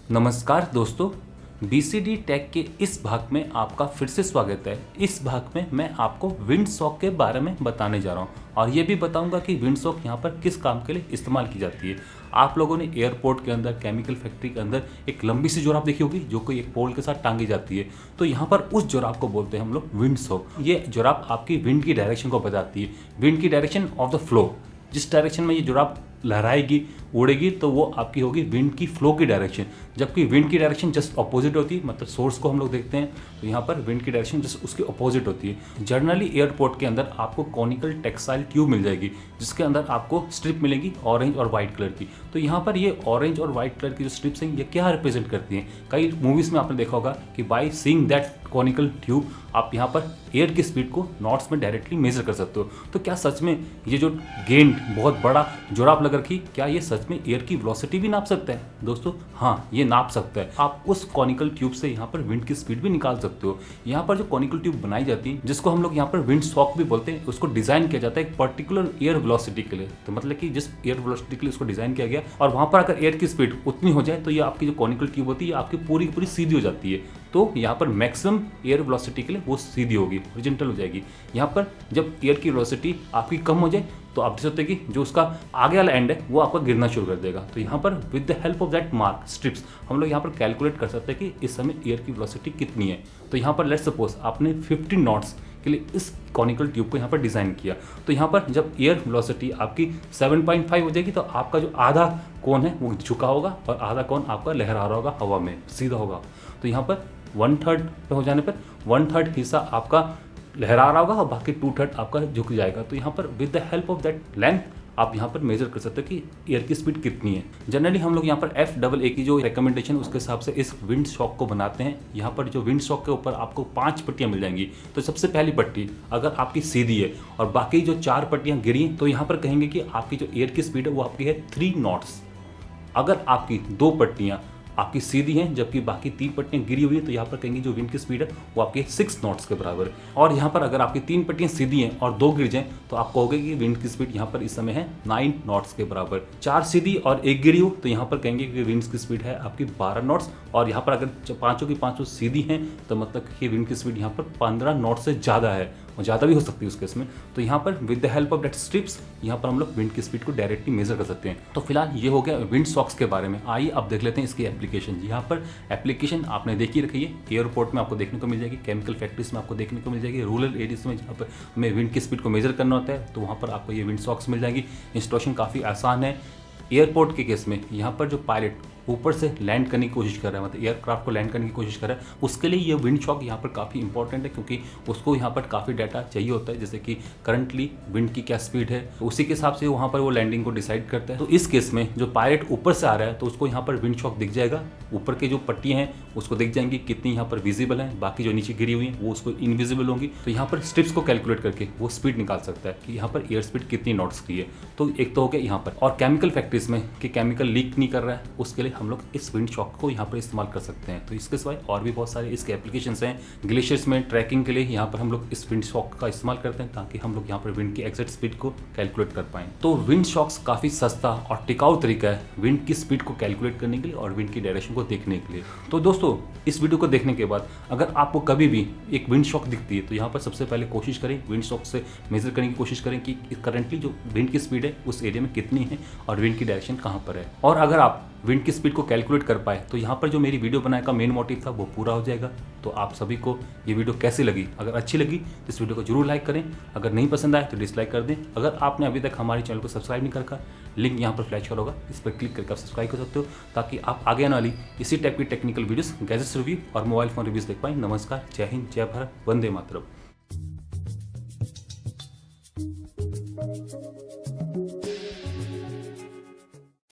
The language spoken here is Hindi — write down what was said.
नमस्कार दोस्तों, BCD टेक के इस भाग में आपका फिर से स्वागत है। इस भाग में मैं आपको विंडसॉक के बारे में बताने जा रहा हूँ और ये भी बताऊंगा कि विंडसॉक यहाँ पर किस काम के लिए इस्तेमाल की जाती है। आप लोगों ने एयरपोर्ट के अंदर, केमिकल फैक्ट्री के अंदर एक लंबी सी जुराब देखी होगी जो कोई एक पोल के साथ टांगी जाती है, तो यहाँ पर उस जुराब को बोलते हैं हम लोग विंडसॉक। ये जुराब आपकी विंड की डायरेक्शन को बताती है, विंड की डायरेक्शन ऑफ द फ्लो। जिस डायरेक्शन में ये जुराब लहराएगी, उड़ेगी, तो वो आपकी होगी विंड की फ्लो की डायरेक्शन। जबकि विंड की डायरेक्शन जस्ट अपोजिट होती है, मतलब सोर्स को हम लोग देखते हैं तो यहाँ पर विंड की डायरेक्शन जस्ट उसके अपोजिट होती है। जनरली एयरपोर्ट के अंदर आपको कॉनिकल टेक्सटाइल ट्यूब मिल जाएगी जिसके अंदर आपको स्ट्रिप मिलेगी ऑरेंज और वाइट कलर की। तो यहाँ पर ये ऑरेंज और वाइट कलर की जो स्ट्रिप्स हैं ये क्या रिप्रेजेंट करती हैं? कई मूवीज़ में आपने देखा होगा कि by seeing that conical tube आप यहाँ पर एयर की स्पीड को नॉट्स में डायरेक्टली मेजर कर सकते हो। तो क्या सच में ये जो गेंद बहुत बड़ा जुराब लग रखी, क्या ये सच में एयर की वेलोसिटी भी नाप सकता है? दोस्तों हाँ, ये नाप सकता है। आप उस कॉनिकल ट्यूब से यहाँ पर विंड की स्पीड भी निकाल सकते हो। यहाँ पर जो कॉनिकल ट्यूब बनाई जाती है, जिसको हम लोग यहाँ पर विंडसॉक भी बोलते हैं, उसको डिजाइन किया जाता है एक पर्टिकुलर एयर वेलोसिटी के लिए। तो मतलब कि जिस एयर वेलोसिटी के लिए उसको डिजाइन किया गया और वहाँ पर अगर एयर की स्पीड उतनी हो जाए तो ये आपकी जो कॉनिकल ट्यूब होती है आपकी पूरी की पूरी सीधी हो जाती है। तो यहाँ पर मैक्सिमम एयर वेलोसिटी के लिए वो सीधी होगी, हॉरिजॉन्टल हो जाएगी। यहाँ पर जब एयर की वेलोसिटी आपकी कम हो जाए तो आप देख सकते हैं कि जो उसका आगे वाला एंड है वो आपका गिरना शुरू कर देगा। तो यहाँ पर with the help of that mark strips हम लोग यहाँ पर कैलकुलेट कर सकते हैं कि इस समय एयर की वेलोसिटी कितनी है। तो यहाँ पर लेट्स सपोज आपने 50 नॉट्स के लिए इस कॉनिकल ट्यूब को यहाँ पर डिज़ाइन किया, तो यहाँ पर जब एयर वेलोसिटी आपकी 7.5 हो जाएगी तो आपका जो आधा कोन है वो झुका होगा और आधा कोन आपका लहरा रहा होगा, हवा में सीधा होगा। तो यहाँ पर 1/3 पे हो जाने पर 1/3 हिस्सा आपका लहरा रहा होगा और बाकी 2/3 आपका झुक जाएगा। तो यहाँ पर with the help of that length आप यहाँ पर मेजर कर सकते हो कि एयर की स्पीड कितनी है। जनरली हम लोग यहाँ पर FAA की जो रिकमेंडेशन उसके हिसाब से इस विंडसॉक को बनाते हैं। यहाँ पर जो विंडसॉक के ऊपर आपको 5 पट्टियाँ मिल जाएंगी। तो सबसे पहली पट्टी अगर आपकी सीधी है और बाकी जो 4 पट्टियाँ गिरी तो यहाँ पर कहेंगे कि आपकी जो एयर की स्पीड है वो आपकी है 3 नॉट्स। अगर आपकी 2 पट्टियाँ आपकी सीधी हैं जबकि बाकी 3 पट्टियां गिरी हुई है तो यहाँ पर कहेंगे जो विंड की स्पीड है वो आपके 6 नॉट्स के बराबर है। और यहाँ पर अगर आपकी 3 पट्टियां सीधी हैं और 2 गिर जाएं तो आप कहोगे कि विंड की स्पीड यहाँ पर इस समय है 9 नॉट्स के बराबर। 4 सीधी और 1 गिरी हो तो यहाँ पर कहेंगे कि विंड की स्पीड है आपकी 12 नॉट्स। और यहाँ पर अगर पाँचों की पाँचों सीधी हैं तो मतलब कि विंड की स्पीड यहाँ पर 15 नॉट से ज़्यादा है और ज़्यादा भी हो सकती है उस केस में। तो यहाँ पर with the help of that strips यहाँ पर हम लोग विंड की स्पीड को डायरेक्टली मेजर कर सकते हैं। तो फिलहाल ये हो गया विंडसॉक्स के बारे में। आइए अब देख लेते हैं इसकी एप्लीकेशन। यहाँ पर एप्लीकेशन आपने देखी रखी है, एयरपोर्ट में आपको देखने को मिल जाएगी, केमिकल फैक्ट्रीज में आपको देखने को मिल जाएगी, रूरल एरियाज में जहाँ पर हमें विंड की स्पीड को मेजर करना होता है तो वहाँ पर आपको ये विंडसॉक्स मिल जाएगी। इंस्टॉलेशन काफ़ी आसान है। एयरपोर्ट के केस में यहाँ पर जो पायलट ऊपर से लैंड करने की कोशिश कर रहा है, मतलब एयरक्राफ्ट को लैंड करने की कोशिश कर रहा है, उसके लिए ये विंडसॉक यहाँ पर काफ़ी इंपॉर्टेंट है क्योंकि उसको यहाँ पर काफ़ी डाटा चाहिए होता है, जैसे कि करंटली विंड की क्या स्पीड है, तो उसी के हिसाब से वहाँ पर वो लैंडिंग को डिसाइड करता है। तो इस केस में जो पायलट ऊपर से आ रहा है तो उसको यहाँ पर विंडसॉक दिख जाएगा, ऊपर के जो पट्टियाँ हैं उसको दिख जाएंगी कितनी यहाँ पर विजिबल है, बाकी जो नीचे गिरी हुई है वो उसको इनविजिबल होंगी। तो यहाँ पर स्ट्रिप्स को कैलकुलेट करके वो स्पीड निकाल सकता है कि यहाँ पर एयर स्पीड कितनी नॉट्स की है। तो एक तो हो गया यहाँ पर। और केमिकल फैक्ट्रीज में कि केमिकल लीक नहीं कर रहा है उसके लिए हम लोग इस विंडसॉक को यहाँ पर इस्तेमाल कर सकते हैं। तो इसके सिवाय और भी बहुत सारे इसके एप्लीकेशंस हैं। ग्लेशियर्स में ट्रैकिंग के लिए यहाँ पर हम लोग इस विंडसॉक का इस्तेमाल करते हैं ताकि हम लोग यहाँ पर विंड की एग्जैक्ट स्पीड को कैलकुलेट कर पाएं। तो विंडसॉक्स काफ़ी सस्ता और टिकाऊ तरीका है विंड की स्पीड को कैलकुलेट करने के लिए और विंड की डायरेक्शन को देखने के लिए। तो दोस्तों इस वीडियो को देखने के बाद अगर आपको कभी भी एक विंडसॉक दिखती है तो यहाँ पर सबसे पहले कोशिश करें विंडसॉक से मेजर करने की कोशिश करें कि करंटली जो विंड की स्पीड है उस एरिया में कितनी है और विंड की डायरेक्शन कहाँ पर है। और अगर आप विंड की स्पीड को कैलकुलेट कर पाए तो यहाँ पर जो मेरी वीडियो बनाने का मेन मोटिव था वो पूरा हो जाएगा। तो आप सभी को ये वीडियो कैसी लगी? अगर अच्छी लगी तो इस वीडियो को जरूर लाइक करें, अगर नहीं पसंद आए तो डिसलाइक कर दें। अगर आपने अभी तक हमारे चैनल को सब्सक्राइब नहीं कर, लिंक यहाँ पर फ्लैश होगा, इस पर क्लिक करके आप सब्सक्राइब कर सकते हो ताकि आप आगे आने वाली इसी टाइप की टेक्निकल वीडियोस, गैजेट्स रिव्यू और मोबाइल फोन रिव्यूज देख पाएं। नमस्कार, जय हिंद, जय भारत, वंदे मातरम।